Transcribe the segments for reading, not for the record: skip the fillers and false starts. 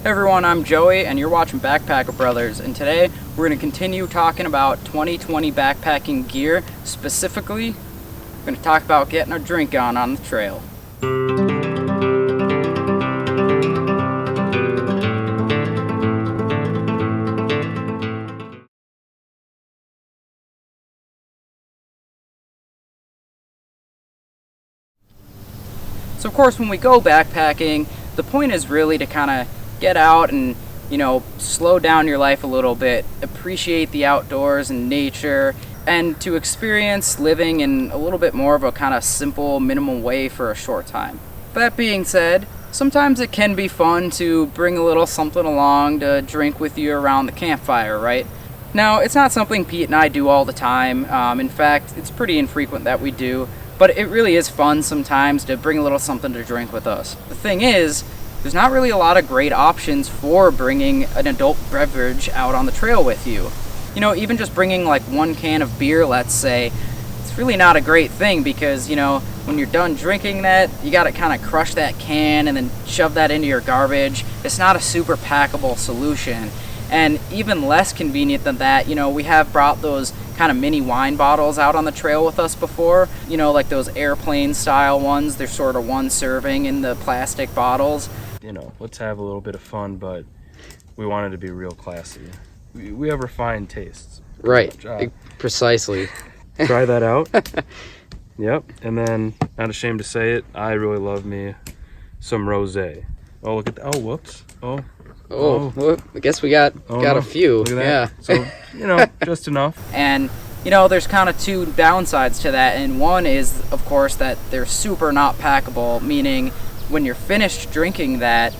Hey everyone, I'm Joey and you're watching Backpacker Brothers, and today we're going to continue talking about 2020 backpacking gear. Specifically, we're going to talk about getting our drink on the trail. So of course when we go backpacking, the point is really to kind of get out and slow down your life a little bit, appreciate the outdoors and nature, and to experience living in a little bit more of a kind of simple, minimal way for a short time. That being said, sometimes it can be fun to bring a little something along to drink with you around the campfire, right? Now, it's not something Pete and I do all the time. In fact, it's pretty infrequent that we do, but it really is fun sometimes to bring a little something to drink with us. The thing is, there's not really a lot of great options for bringing an adult beverage out on the trail with you. Even just bringing like one can of beer, let's say, it's really not a great thing because, when you're done drinking that, you gotta kind of crush that can and then shove that into your garbage. It's not a super packable solution. And even less convenient than that, we have brought those kind of mini wine bottles out on the trail with us before, like those airplane style ones. They're sort of one serving in the plastic bottles. Let's have a little bit of fun, but we wanted to be real classy. We have refined tastes. Right, precisely. Try that out. Yep, and then, not ashamed to say it, I really love me some rosé. Oh, look at that. Oh, whoops. Well, I guess we got a few. Look at that. Yeah. So, just enough. And there's kind of two downsides to that, and one is, of course, that they're super not packable, meaning when you're finished drinking that,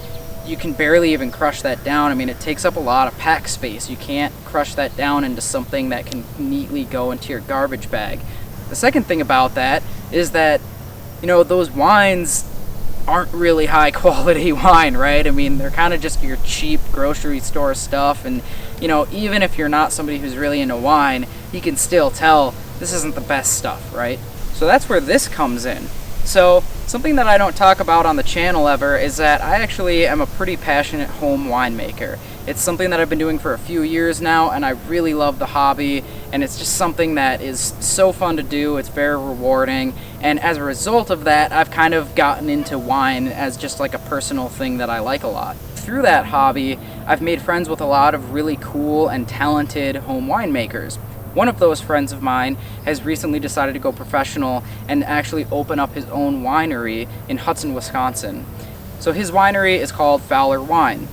you can barely even crush that down. I mean, it takes up a lot of pack space. You can't crush that down into something that can neatly go into your garbage bag. The second thing about that is that, those wines aren't really high quality wine, right? I mean, they're kind of just your cheap grocery store stuff, and even if you're not somebody who's really into wine, you can still tell this isn't the best stuff, right? So that's where this comes in. So something that I don't talk about on the channel ever is that I actually am a pretty passionate home winemaker. It's something that I've been doing for a few years now, and I really love the hobby, and it's just something that is so fun to do. It's very rewarding, and as a result of that, I've kind of gotten into wine as just like a personal thing that I like a lot. Through that hobby, I've made friends with a lot of really cool and talented home winemakers. One of those friends of mine has recently decided to go professional and actually open up his own winery in Hudson, Wisconsin. So his winery is called Fowler Wine,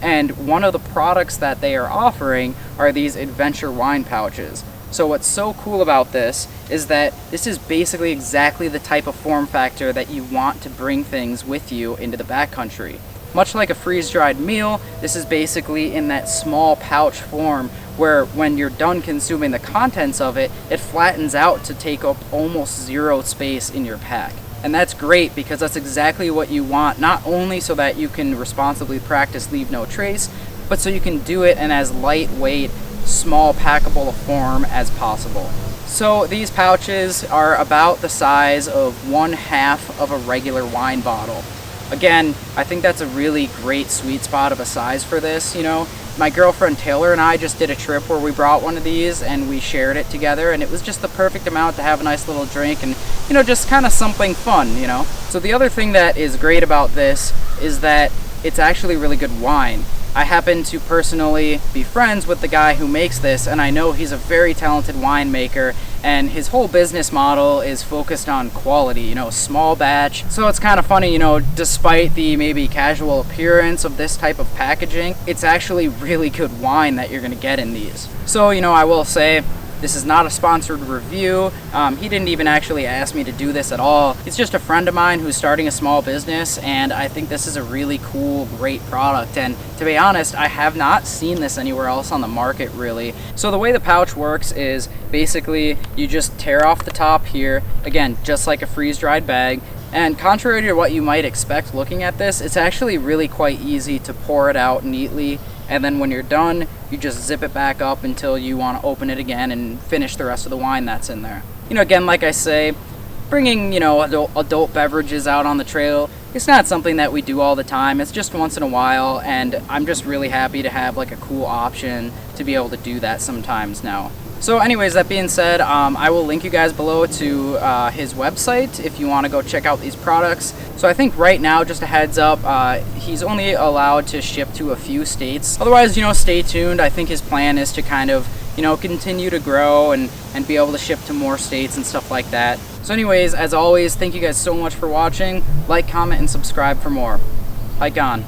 and one of the products that they are offering are these adventure wine pouches. So what's so cool about this is that this is basically exactly the type of form factor that you want to bring things with you into the backcountry. Much like a freeze-dried meal, this is basically in that small pouch form where when you're done consuming the contents of it, it flattens out to take up almost zero space in your pack. And that's great because that's exactly what you want, not only so that you can responsibly practice leave no trace, but so you can do it in as lightweight, small packable a form as possible. So these pouches are about the size of 1/2 of a regular wine bottle. Again, I think that's a really great sweet spot of a size for this. My girlfriend Taylor and I just did a trip where we brought one of these and we shared it together, and it was just the perfect amount to have a nice little drink and, just kind of something fun, So the other thing that is great about this is that it's actually really good wine. I happen to personally be friends with the guy who makes this, and I know he's a very talented winemaker, and his whole business model is focused on quality, small batch. So it's kind of funny, despite the maybe casual appearance of this type of packaging, it's actually really good wine that you're going to get in these. So, I will say, this is not a sponsored review. He didn't even actually ask me to do this at all. He's just a friend of mine who's starting a small business, and I think this is a really cool, great product. And to be honest, I have not seen this anywhere else on the market, really. So the way the pouch works is basically you just tear off the top here, again, just like a freeze-dried bag. And contrary to what you might expect looking at this, it's actually really quite easy to pour it out neatly, and then when you're done, you just zip it back up until you want to open it again and finish the rest of the wine that's in there. Again, like I say, bringing, adult beverages out on the trail, it's not something that we do all the time. It's just once in a while, and I'm just really happy to have like a cool option to be able to do that sometimes now. So anyways, that being said, I will link you guys below to his website if you want to go check out these products. So I think right now, just a heads up, he's only allowed to ship to a few states. Otherwise, you know, stay tuned. I think his plan is to kind of, you know, continue to grow and be able to ship to more states and stuff like that. So anyways, as always, thank you guys so much for watching. Like, comment, and subscribe for more. Hike on.